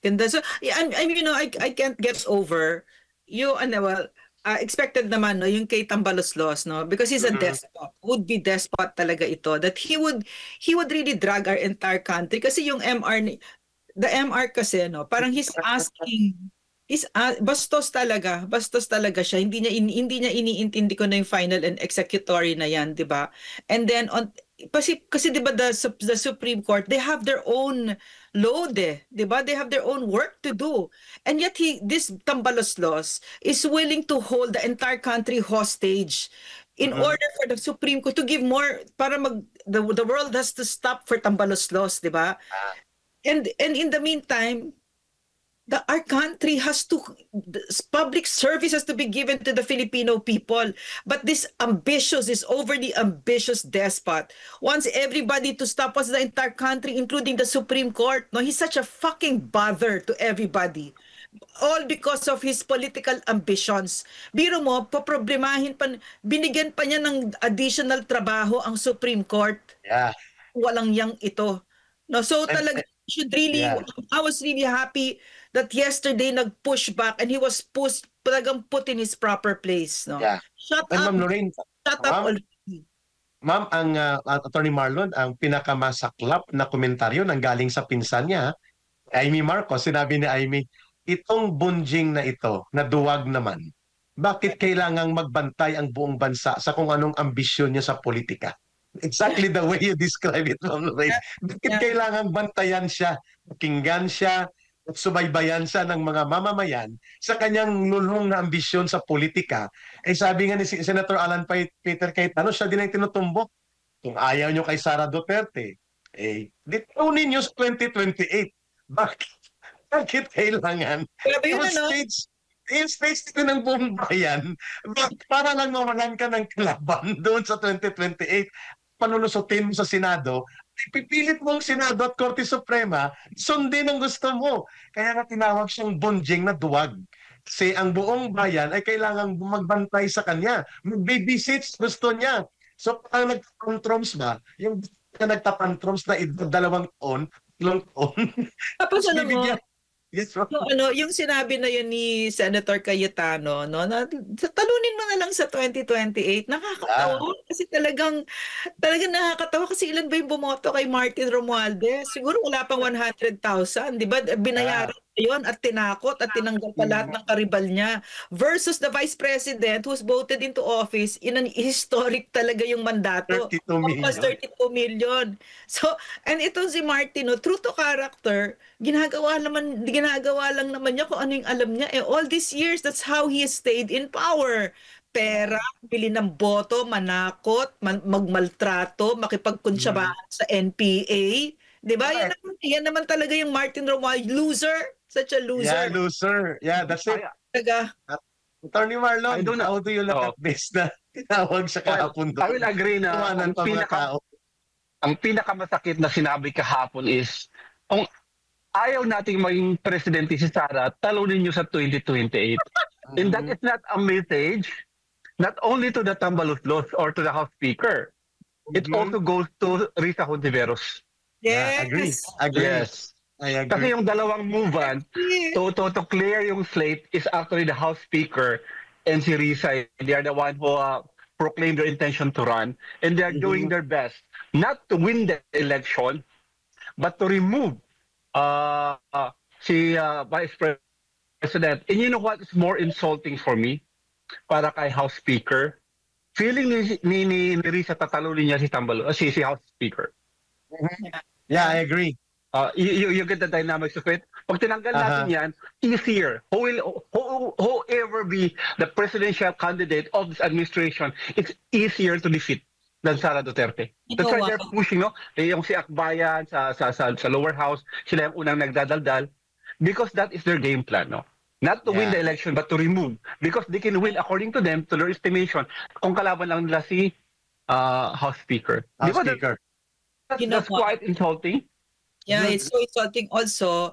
Ganda. So, yeah, I mean, I can't get over you, well, expected naman, no, yung kay Tambaloslos, no, because he's a despot, would-be despot talaga ito, that he would really drag our entire country kasi yung the MR kasi, no, parang bastos talaga siya. Hindi niya iniintindi ko na yung final and executory na yan, 'di ba? And then kasi 'di ba the Supreme Court, they have their own load, 'di ba? They have their own work to do. And yet this Tambaloslos is willing to hold the entire country hostage in order for the Supreme Court to give more para the world has to stop for Tambaloslos, 'di ba? And in the meantime, our country public service has to be given to the Filipino people. But this overly ambitious despot wants everybody to stop us, the entire country, including the Supreme Court. No, he's such a fucking bother to everybody. All because of his political ambitions. Biro mo, binigyan pa niya ng additional trabaho ang Supreme Court. Yeah. Walang yang ito. No, so talaga I was really happy that yesterday nag-push back and he was talagang put in his proper place, no. Yeah. Shut And up. Ma'am Lorraine, Shut up already. Ma'am, ang Attorney Marlon, ang pinakamasaklap na komentaryo nang galing sa pinsan niya, Amy Marcos, sinabi ni Amy, itong bunjing na ito, na duwag naman, bakit kailangang magbantay ang buong bansa sa kung anong ambisyon niya sa politika? Exactly the way you describe it, Ma'am Lorraine. Bakit kailangang bantayan siya, pakinggan siya, at subaybayan siya ng mga mamamayan sa kanyang lulong na ambisyon sa politika? Eh sabi nga ni Senator Alan Peter Cayetano, siya din ang tinutumbok. Kung ayaw nyo kay Sara Duterte, ditunin nyo sa 2028. Bakit kailangan? Yung stage ko ng buong bayan, para lang mawalan ka ng kalaban doon sa 2028, panulusutin mo sa Senado, pipilit mo ang Senado at Korte Suprema, sundin ang gusto mo. Kaya nga tinawag siyang bunjing na duwag. Kasi ang buong bayan ay kailangang magbantay sa kanya. Mag-babysits gusto niya. So parang nagtatantrums ba? Yung nagtatantrums na 2 taon, 3 taon. Tapos alam mo, yes, yung sinabi na yun ni Senator Cayetano, no, na talunin mo na lang sa 2028, nakakatawa kasi talagang nakakatawa kasi ilan ba yung bumoto kay Martin Romualdez? Siguro wala pang 100,000, di ba? Binayaran yun at tinakot at tinanggal pa lahat ng karibal niya versus the Vice President who's voted into office in an historic talaga yung mandato. 32 million. Almost 32 million. So, and itong si Martin, no, true to character, ginagawa lang naman niya kung ano yung alam niya. All these years, that's how he stayed in power. Pera, bili ng boto, manakot, magmaltrato, makipagkunsyabahan sa NPA. Diba? Yan naman talaga yung Martin Romualdez. Loser. Such a loser. Yeah, loser. Yeah, that's it. Attorney Marlon, how do you look at this na tinawag sa kahapon doon? I will agree na ang pinakamasakit na sinabi kahapon is kung ayaw nating maging presidente si Sara, talunin nyo sa 2028. And that is not a message not only to the Tambaloslos or to the House Speaker. It also goes to Risa Hontiveros. Yes. Agree. Yes. I agree. Kasi yung dalawang move-on to clear yung slate is actually the House Speaker and si Risa. They are the one who proclaimed their intention to run, and they are doing their best not to win the election but to remove si Vice President. And you know what is more insulting for me para kay House Speaker? Feeling ni Risa tatalunin niya si House Speaker. Yeah, I agree. You get the dynamics of it. Pag tinanggal natin yan, easier. Whoever be the presidential candidate of this administration, it's easier to defeat than Sara Duterte. That's why they're pushing, no? Yung si Akbayan sa lower house, sila yung unang nagdadaldal because that is their game plan, no? Not to win the election, but to remove. Because they can win, according to them, to their estimation, kung kalaban lang nila si House Speaker. That's quite insulting. Yeah, it's so insulting. Also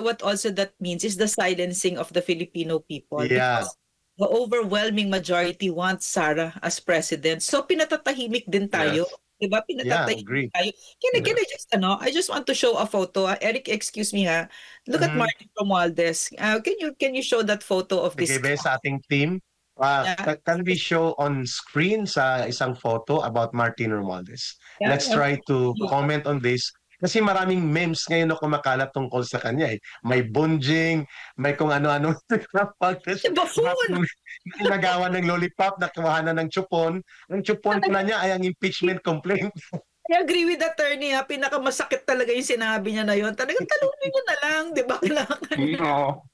what that means is the silencing of the Filipino people. Yeah. Because the overwhelming majority wants Sara as president. So pinatatahimik din tayo. Diba? Yeah, Pinatatayin agree. tayo. Can I just, I just want to show a photo. Eric, excuse me ha. Look at Mhm. Martin Romualdez. Can you show that photo of this Sige, guy? sa ating team, Yeah. can we show on screen sa isang photo about Martin Romualdez? Yeah, Let's try to yeah. comment on this. Kasi maraming memes ngayon na kumakalat tungkol sa kanya eh. May bunjing, may kung ano-ano. The buffoon! Nagawa ng lollipop, nakuha na ng chupon. Ang chupon pala niya ay ang impeachment complaint. I agree with attorney ha. Pinakamasakit talaga yung sinabi niya na yun. Talagang talunin mo na lang, di ba? Oo.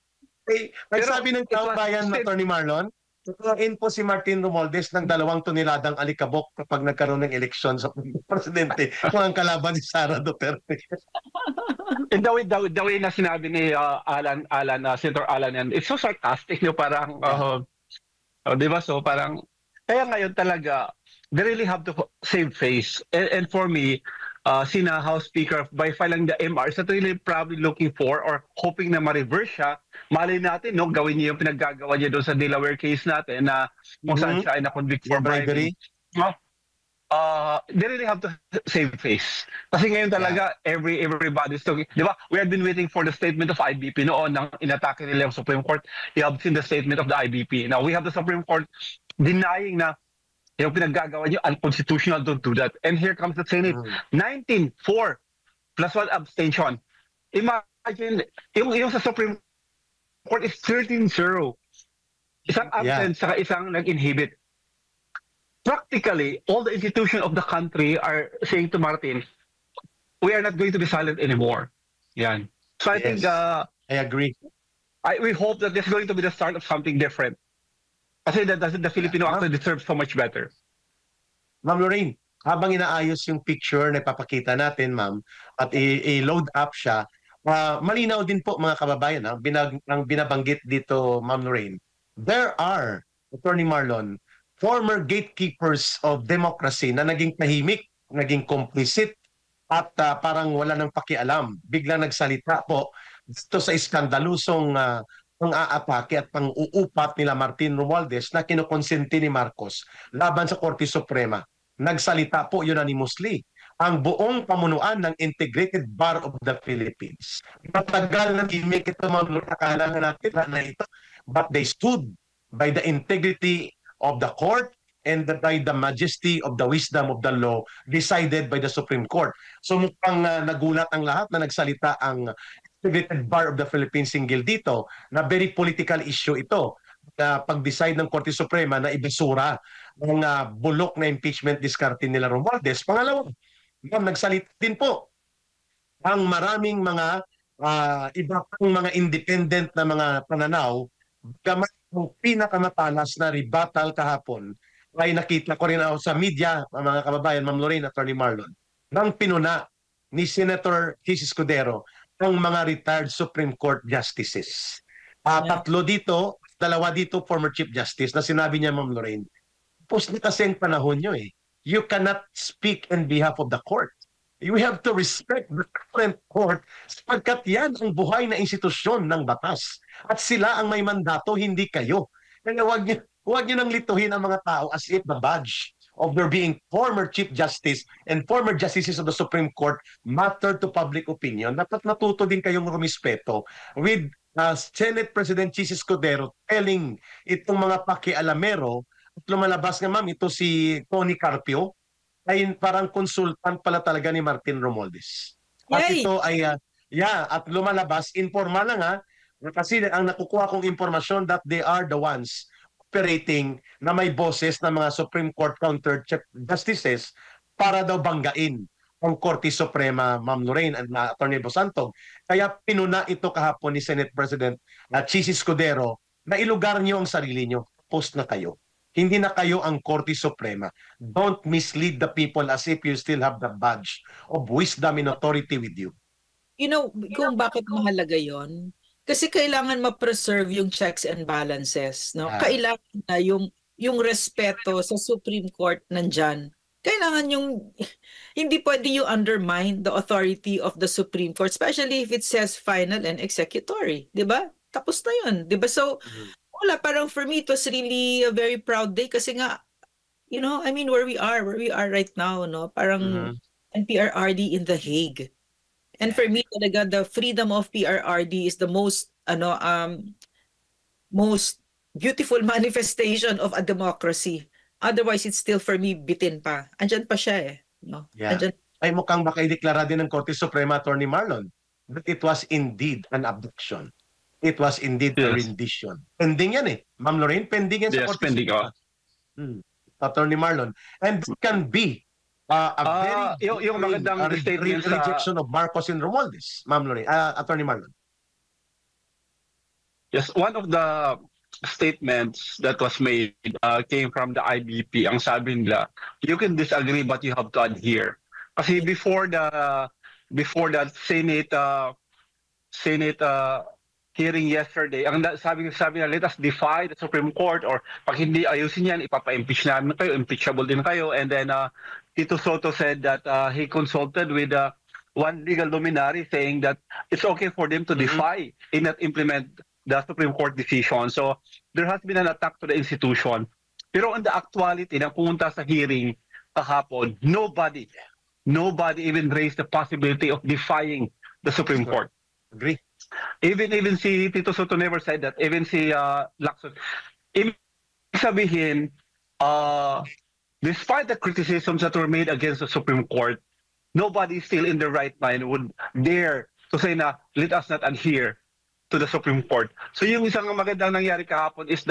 Ay, Pero sabi ng it was taumbayan na still- Attorney Marlon, tutuin po si Martin Romualdez ng 2 toneladang alikabok kapag nagkaroon ng eleksyon sa presidente kung ang kalaban si Sara Duterte. And the way na sinabi ni Senator Alan, and it's so sarcastic, no? Parang, di ba? So parang, kaya ngayon talaga, they really have to save face. And for me, sina House Speaker, by filing the MR, is that really probably looking for or hoping na ma-reverse siya. Malay natin, no? Gawin niya yung pinaggagawa niya doon sa Delaware case natin na kung saan siya ay na-convict for bribery. No? They really have to save face. Kasi ngayon talaga, everybody's talking. Di ba? We have been waiting for the statement of IBP noon nang inatake nila yung Supreme Court. You have seen the statement of the IBP. Now, we have the Supreme Court denying na yung pinaggagawa niyo unconstitutional, don't do that. And here comes the Senate. 19-4 plus 1 abstention. Imagine, yung sa Supreme Court is 13-0. Isang absent saka isang nag-inhibit. Practically, all the institutions of the country are saying to Martin, we are not going to be silent anymore. Yan. So I think I agree. we hope that this is going to be the start of something different. Kasi the Filipino actually deserves so much better. Ma'am Lorraine, habang inaayos yung picture na ipapakita natin, ma'am, at i-load up siya, malinaw din po mga kababayan, ang binabanggit dito, Ma'am Lorraine, there are, Attorney Marlon, former gatekeepers of democracy na naging tahimik, naging complicit, at parang wala nang pakialam. Biglang nagsalita po dito sa iskandalusong pang-aatake at pang-uupat nila Martin Romualdez na kinukonsente ni Marcos laban sa Korte Suprema. Nagsalita po unanimously ang buong pamunuan ng Integrated Bar of the Philippines. Matagal na timik ito, akala nga natin na ito, but they stood by the integrity of the court and by the majesty of the wisdom of the law decided by the Supreme Court. So mukhang nagulat ang lahat na nagsalita ang Integrated Bar of the Philippines single dito na very political issue ito na pag-decide ng Korte Suprema na ibasura ng bulok na impeachment diskarte nila Romualdez. Pangalawa, nagsalita din po ang maraming mga iba pang mga independent na mga pananaw. Gamit ang pinakamatalas na rebuttal kahapon ay nakita ko rin sa media, mga kababayan, Ma'am Lorraine, Attorney Marlon, nang pinuna ni Senator Chis Escudero ang mga retired Supreme Court justices. Tatlo dito, 2 dito former Chief Justice na sinabi niya, Ma'am Lorraine, pus na kasi ang panahon nyo eh. You cannot speak on behalf of the court. You have to respect the current court sapagkat yan ang buhay na institusyon ng batas. At sila ang may mandato, hindi kayo. Kaya huwag niyo nang lituhin ang mga tao as if the badge of their being former Chief Justice and former Justices of the Supreme Court matter to public opinion. Dapat natuto din kayong rumispeto with Senate President Chis Escudero telling itong mga pakialamero at lumalabas nga, ma'am, ito si Tony Carpio ay parang consultant pala talaga ni Martin Romualdez. At ito ay, at lumalabas, informal lang kasi ang nakukuha kong impormasyon that they are the ones operating na may boses ng mga Supreme Court counter justices para daw banggain ang Korte Suprema, Ma'am Lorraine and Attorney Bosantog. Kaya pinuna ito kahapon ni Senate President Chis Escudero na ilugar niyo ang sarili niyo. Post na kayo. Hindi na kayo ang Korte Suprema. Don't mislead the people as if you still have the badge of wisdom and authority with you. You know, kung bakit mahalaga yon? Kasi kailangan ma-preserve yung checks and balances, no? Kailangan na yung respeto sa Supreme Court nandyan. Kailangan hindi pwede you undermine the authority of the Supreme Court, especially if it says final and executory, 'di ba? Tapos na 'yun, 'di ba? So wala, parang for me it was really a very proud day kasi nga I mean, where we are right now, no? Parang PRRD in The Hague. And for me talaga, the freedom of PRRD is the most beautiful manifestation of a democracy. Otherwise, it's still for me bitin pa. Andyan pa siya no? Yeah. Andyan. Ay mukhang baka ideklara din ng Korte Suprema, Attorney Marlon, that it was indeed an abduction. It was indeed a rendition. Pending yan Ma'am Lorraine, pending yan sa Korte pending. Suprema. Attorney Marlon. And it can be a very yung magandang statement rejection of Marcos and Romualdez, Ma'am Lorraine, Attorney Marlon. Yes, one of the statements that was made came from the IBP. Ang sabi nila, you can disagree but you have to adhere. Kasi before that Senate hearing yesterday, ang sabi na, let us defy the Supreme Court, or pag hindi ayusin yan, ipapa-impeach namin kayo, impeachable din kayo. And then Tito Soto said that he consulted with one legal luminary saying that it's okay for them to defy and not implement the Supreme Court decision. So there has been an attack to the institution. Pero on the actuality, nang pumunta sa hearing kahapon, nobody even raised the possibility of defying the Supreme Court. Agree. Even si Tito Soto never said that. Even si Lacson. Ibig sabihin, despite the criticisms that were made against the Supreme Court, nobody still in their right mind would dare to say na, let us not adhere to the Supreme Court. So yung isang magandang nangyari kahapon is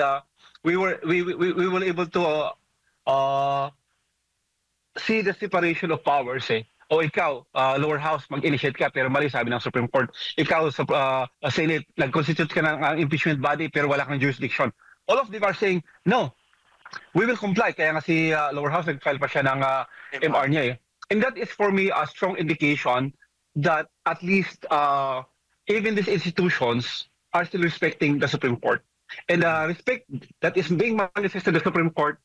we were able to see the separation of powers O ikaw, lower house, mag-initiate ka, pero mali sabi ng Supreme Court. Ikaw, sa Senate, nag-constitute ka ng impeachment body, pero wala kang jurisdiction. All of them are saying, no, we will comply. Kaya nga si lower house, nag-file pa siya ng MR niya And that is for me a strong indication that at least even these institutions are still respecting the Supreme Court. And respect that is being manifested in the Supreme Court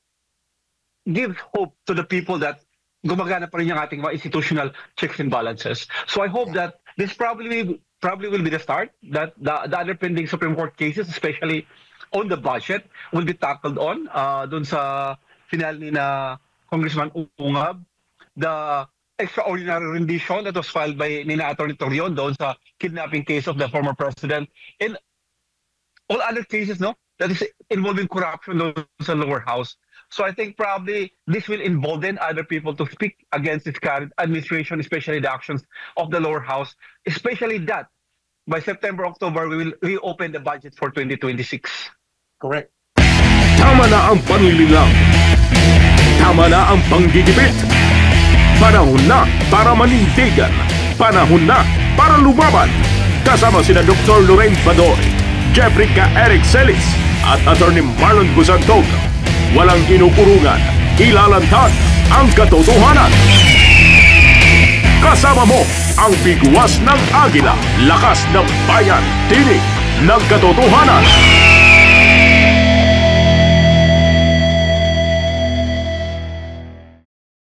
gives hope to the people that gumagana pa rin yung ating mga institutional checks and balances. So I hope that this probably will be the start, that the other pending Supreme Court cases, especially on the budget, will be tackled on dun sa final ni na Congressman Ungab, the extraordinary rendition that was filed by Nina Attorney Torion doon sa kidnapping case of the former president, and all other cases that is involving corruption doon sa lower house. So I think probably this will embolden other people to speak against this current administration, especially the actions of the lower house, especially that by September, October, we will reopen the budget for 2026. Correct. Tama na ang panlilang. Tama na ang panggigipit. Panahon na para manindigan. Panahon na para lumaban. Kasama sina Dr. Lorraine Badoy, Jeffrey K. Eric Celis at Attorney Marlon Gusantog. Walang inukurungan, ilalantad ang katotohanan. Kasama mo ang bigwas ng agila, lakas ng bayan, tinig ng katotohanan.